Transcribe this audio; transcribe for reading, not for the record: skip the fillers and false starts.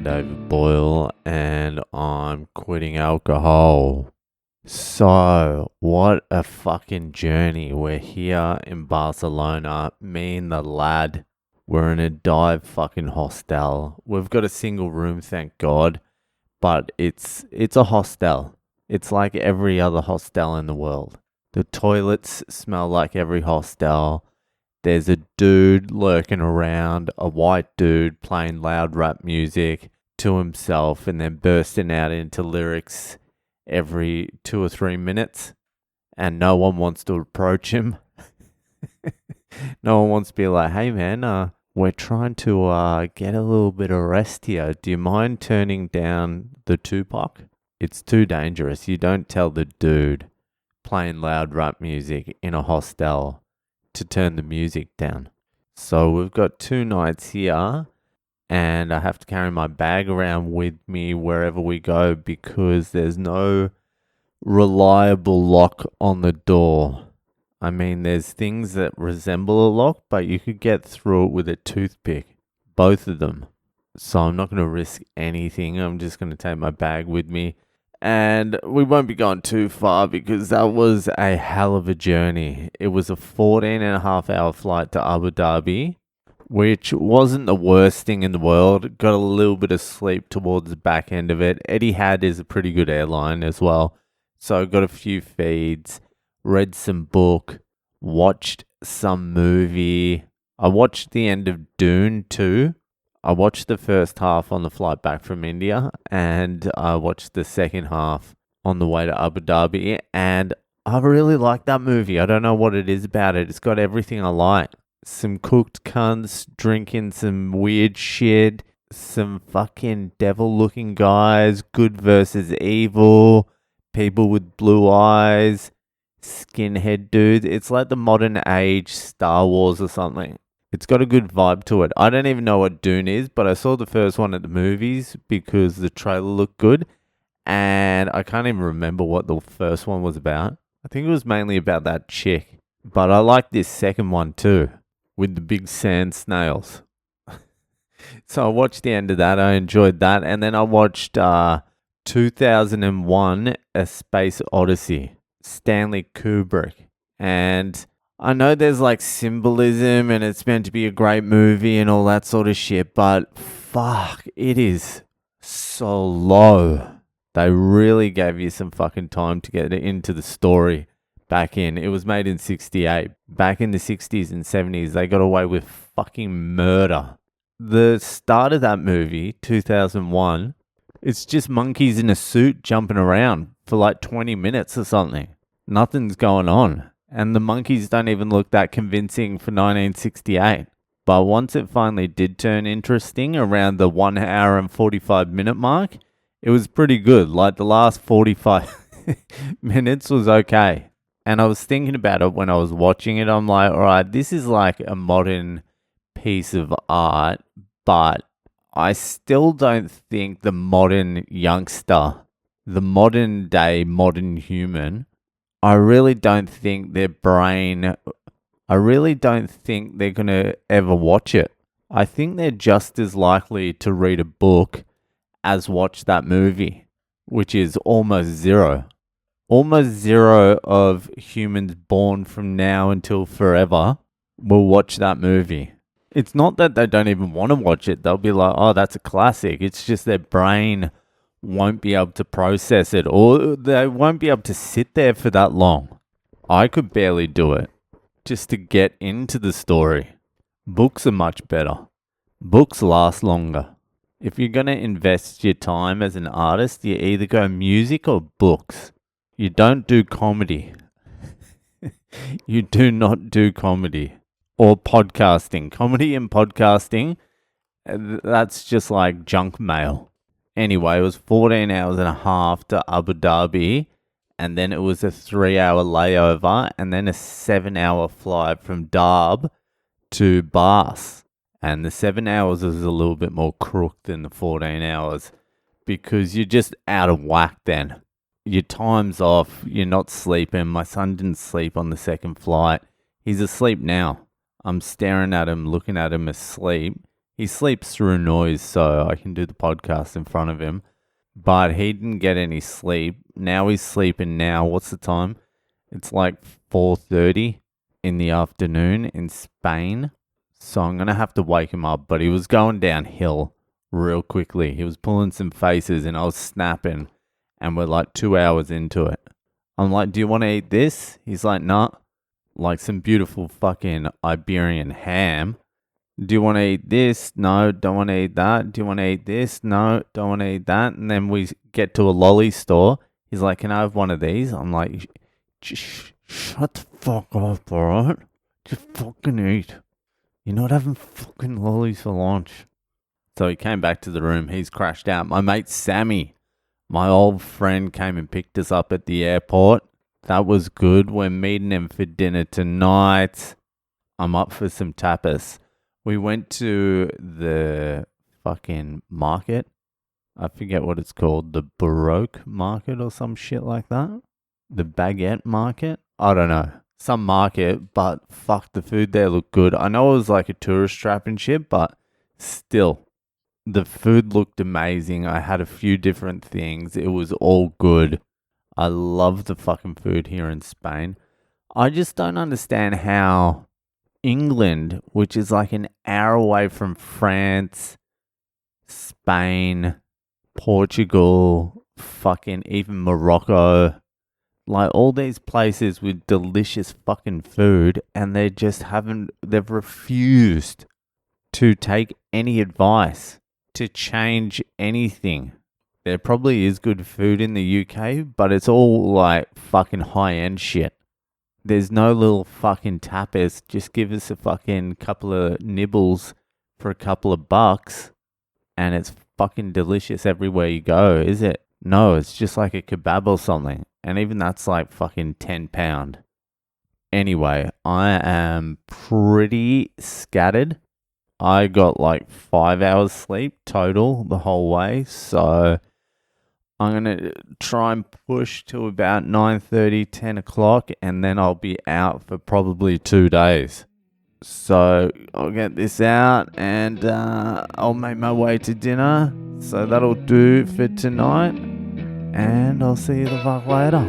David Boyle and I'm quitting alcohol. So, what a fucking journey. We're here in Barcelona, me and the lad. We're in a dive fucking hostel. We've got a single room, thank God, but it's a hostel. It's like every other hostel in the world. The toilets smell like every hostel. There's a dude lurking around, a white dude playing loud rap music to himself and then bursting out into lyrics every 2 or 3 minutes. And no one wants to approach him. No one wants to be like, hey man, we're trying to get a little bit of rest here. Do you mind turning down the Tupac? It's too dangerous. You don't tell the dude playing loud rap music in a hostel to turn the music down. So we've got 2 nights here and I have to carry my bag around with me wherever we go because there's no reliable lock on the door. I mean, there's things that resemble a lock, but you could get through it with a toothpick. Both of them. So I'm not going to risk anything. I'm just going to take my bag with me. And we won't be going too far because that was a hell of a journey. It was a 14.5-hour flight to Abu Dhabi, which wasn't the worst thing in the world. Got a little bit of sleep towards the back end of it. Etihad is a pretty good airline as well. So got a few feeds, read some book, watched some movie. I watched the end of Dune 2. I watched the first half on the flight back from India and I watched the second half on the way to Abu Dhabi and I really like that movie. I don't know what it is about it. It's got everything I like. Some cooked cunts drinking some weird shit, some fucking devil looking guys, good versus evil, people with blue eyes, skinhead dudes. It's like the modern age Star Wars or something. It's got a good vibe to it. I don't even know what Dune is, but I saw the first one at the movies because the trailer looked good. And I can't even remember what the first one was about. I think it was mainly about that chick. But I like this second one too, with the big sand snails. So I watched the end of that. I enjoyed that. And then I watched 2001 A Space Odyssey, Stanley Kubrick. And I know there's like symbolism and it's meant to be a great movie and all that sort of shit, but fuck, it is so low. They really gave you some fucking time to get into the story back in. It was made in 68. Back in the 60s and 70s, they got away with fucking murder. The start of that movie, 2001, it's just monkeys in a suit jumping around for like 20 minutes or something. Nothing's going on. And the monkeys don't even look that convincing for 1968. But once it finally did turn interesting around the 1 hour and 45 minute mark, it was pretty good. Like the last 45 minutes was okay. And I was thinking about it when I was watching it. I'm like, all right, this is like a modern piece of art, but I still don't think the modern youngster, the modern day modern human, I really don't think they're going to ever watch it. I think they're just as likely to read a book as watch that movie, which is almost zero. Almost zero of humans born from now until forever will watch that movie. It's not that they don't even want to watch it. They'll be like, oh, that's a classic. It's just their brain won't be able to process it or they won't be able to sit there for that long. I could barely do it just to get into the story. Books are much better. Books last longer. If you're going to invest your time as an artist, you either go music or books. You don't do comedy. You do not do comedy or podcasting. Comedy and podcasting, that's just like junk mail. Anyway, it was 14 hours and a half to Abu Dhabi, and then it was a 3-hour layover, and then a 7-hour flight from Darb to Bas. And the 7 hours is a little bit more crook than the 14 hours because you're just out of whack then. Your time's off, you're not sleeping. My son didn't sleep on the second flight. He's asleep now. I'm staring at him, looking at him asleep. He sleeps through noise, so I can do the podcast in front of him. But he didn't get any sleep. Now he's sleeping now. What's the time? It's like 4:30 in the afternoon in Spain. So I'm going to have to wake him up. But he was going downhill real quickly. He was pulling some faces and I was snapping. And we're like 2 hours into it. I'm like, do you want to eat this? He's like, nah. Like some beautiful fucking Iberian ham. Do you want to eat this? No, don't want to eat that. Do you want to eat this? No, don't want to eat that. And then we get to a lolly store. He's like, can I have one of these? I'm like, shut the fuck up, alright? Just fucking eat. You're not having fucking lollies for lunch. So he came back to the room. He's crashed out. My mate Sammy, my old friend, came and picked us up at the airport. That was good. We're meeting him for dinner tonight. I'm up for some tapas. We went to the fucking market. I forget what it's called. The Baroque market or some shit like that. The baguette market. I don't know. Some market, but fuck, the food there looked good. I know it was like a tourist trap and shit, but still. The food looked amazing. I had a few different things. It was all good. I love the fucking food here in Spain. I just don't understand how England, which is like an hour away from France, Spain, Portugal, fucking even Morocco, like all these places with delicious fucking food, and they've refused to take any advice to change anything. There probably is good food in the UK, but it's all like fucking high-end shit. There's no little fucking tapas. Just give us a fucking couple of nibbles for a couple of bucks and it's fucking delicious everywhere you go, is it? No, it's just like a kebab or something. And even that's like fucking £10. Anyway, I am pretty scattered. I got like 5 hours sleep total the whole way. So I'm going to try and push to about 9:30, 10 o'clock, and then I'll be out for probably 2 days. So I'll get this out and I'll make my way to dinner. So that'll do for tonight. And I'll see you the fuck later.